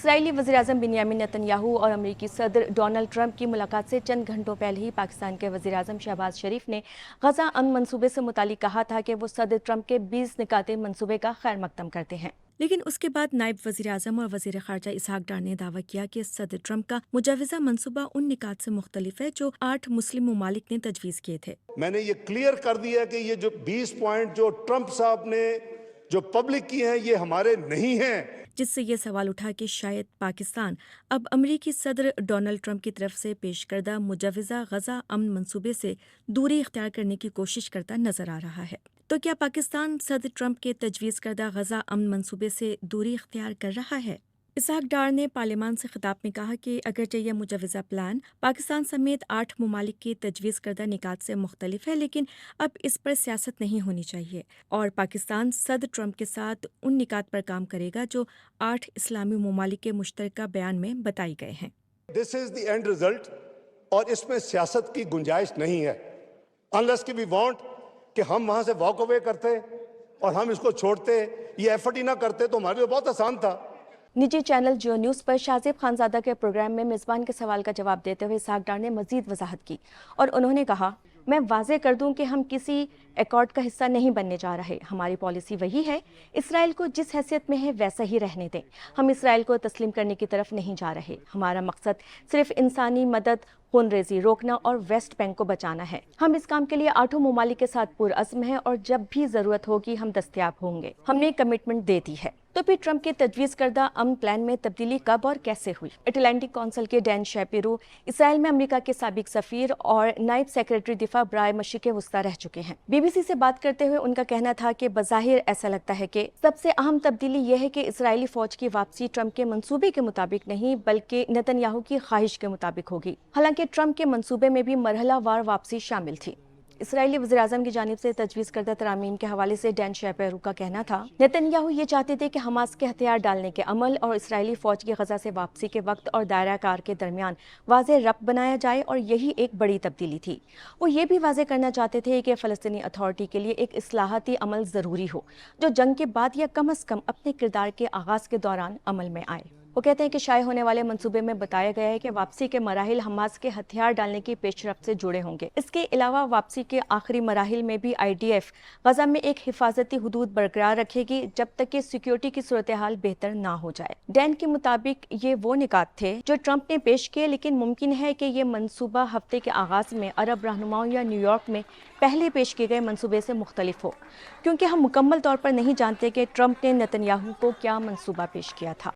اسرائیلی وزیراعظم بنیامین نتن یاہو اور امریکی صدر ڈونلڈ ٹرمپ کی ملاقات سے چند گھنٹوں پہلے ہی پاکستان کے وزیراعظم شہباز شریف نے غزہ امن منصوبے سے متعلق کہا تھا کہ وہ صدر ٹرمپ کے 20 نکاتی منصوبے کا خیر مقدم کرتے ہیں، لیکن اس کے بعد نائب وزیر اعظم اور وزیر خارجہ اسحاق ڈار نے دعویٰ کیا کہ صدر ٹرمپ کا مجوزہ منصوبہ ان نکات سے مختلف ہے جو 8 مسلم ممالک نے تجویز کیے تھے۔ میں نے یہ کلیئر کر دیا کہ یہ جو 20 پوائنٹ جو ٹرمپ صاحب نے جو پبلک کی ہیں یہ ہمارے نہیں ہیں، جس سے یہ سوال اٹھا کہ شاید پاکستان اب امریکی صدر ڈونلڈ ٹرمپ کی طرف سے پیش کردہ مجوزہ غزہ امن منصوبے سے دوری اختیار کرنے کی کوشش کرتا نظر آ رہا ہے۔ تو کیا پاکستان صدر ٹرمپ کے تجویز کردہ غزہ امن منصوبے سے دوری اختیار کر رہا ہے؟ اسحاق ڈار نے پارلیمان سے خطاب میں کہا کہ اگرچہ یہ مجوزہ پلان پاکستان سمیت 8 ممالک کی تجویز کردہ نکات سے مختلف ہے، لیکن اب اس پر سیاست نہیں ہونی چاہیے اور پاکستان صدر ٹرمپ کے ساتھ ان نکات پر کام کرے گا جو 8 اسلامی ممالک کے مشترکہ بیان میں بتائی گئے ہیں۔ دس از دی اینڈ ریزلٹ، اور اس میں سیاست کی گنجائش نہیں ہے unless کہ we want کہ ہم وہاں سے واک اوے کرتے اور ہم اس کو چھوڑتے، یہ ایفرٹ ہی نہ کرتے تو ہمارے لیے بہت آسان تھا۔ نجی چینل جیو نیوز پر شاہزیب خانزادہ کے پروگرام میں میزبان کے سوال کا جواب دیتے ہوئے اسحاق ڈار نے مزید وضاحت کی اور انہوں نے کہا، میں واضح کر دوں کہ ہم کسی ایکارڈ کا حصہ نہیں بننے جا رہے، ہماری پالیسی وہی ہے، اسرائیل کو جس حیثیت میں ہے ویسا ہی رہنے دیں، ہم اسرائیل کو تسلیم کرنے کی طرف نہیں جا رہے، ہمارا مقصد صرف انسانی مدد، خون ریزی روکنا اور ویسٹ بینک کو بچانا ہے، ہم اس کام کے لیے 8 ممالک کے ساتھ پرعزم ہیں اور جب بھی ضرورت ہوگی ہم دستیاب ہوں گے، ہم نے کمٹمنٹ دے دی ہے۔ تو پھر ٹرمپ کے تجویز کردہ امن پلان میں تبدیلی کب اور کیسے ہوئی؟ اٹلانٹک کونسل کے ڈین شیپیرو اسرائیل میں امریکہ کے سابق سفیر اور نائب سیکریٹری دفاع برائے مشرق وسطیٰ رہ چکے ہیں۔ بی بی سی سے بات کرتے ہوئے ان کا کہنا تھا کہ بظاہر ایسا لگتا ہے کہ سب سے اہم تبدیلی یہ ہے کہ اسرائیلی فوج کی واپسی ٹرمپ کے منصوبے کے مطابق نہیں بلکہ نتن یاہو کی خواہش کے مطابق ہوگی، حالانکہ ٹرمپ کے منصوبے میں بھی مرحلہ وار واپسی شامل تھی۔ اسرائیلی وزیراعظم کی جانب سے تجویز کردہ ترامیم کے حوالے سے ڈین شیپیرو کا کہنا تھا، نتن یاہو یہ چاہتے تھے کہ حماس کے ہتھیار ڈالنے کے عمل اور اسرائیلی فوج کی غزہ سے واپسی کے وقت اور دائرہ کار کے درمیان واضح ربط بنایا جائے اور یہی ایک بڑی تبدیلی تھی۔ وہ یہ بھی واضح کرنا چاہتے تھے کہ فلسطینی اتھارٹی کے لیے ایک اصلاحاتی عمل ضروری ہو جو جنگ کے بعد یا کم از کم اپنے کردار کے آغاز کے دوران عمل میں آئے۔ وہ کہتے ہیں کہ شائع ہونے والے منصوبے میں بتایا گیا ہے کہ واپسی کے مراحل حماس کے ہتھیار ڈالنے کی پیش رفت سے جڑے ہوں گے۔ اس کے علاوہ واپسی کے آخری مراحل میں بھی IDF غزہ میں ایک حفاظتی حدود برقرار رکھے گی جب تک کہ سیکیورٹی کی صورتحال بہتر نہ ہو جائے۔ ڈین کے مطابق یہ وہ نکات تھے جو ٹرمپ نے پیش کیے، لیکن ممکن ہے کہ یہ منصوبہ ہفتے کے آغاز میں عرب رہنماؤں یا نیو یارک میں پہلے پیش کیے گئے منصوبے سے مختلف ہو، کیونکہ ہم مکمل طور پر نہیں جانتے کہ ٹرمپ نے نتن یاہو کو کیا منصوبہ پیش کیا تھا۔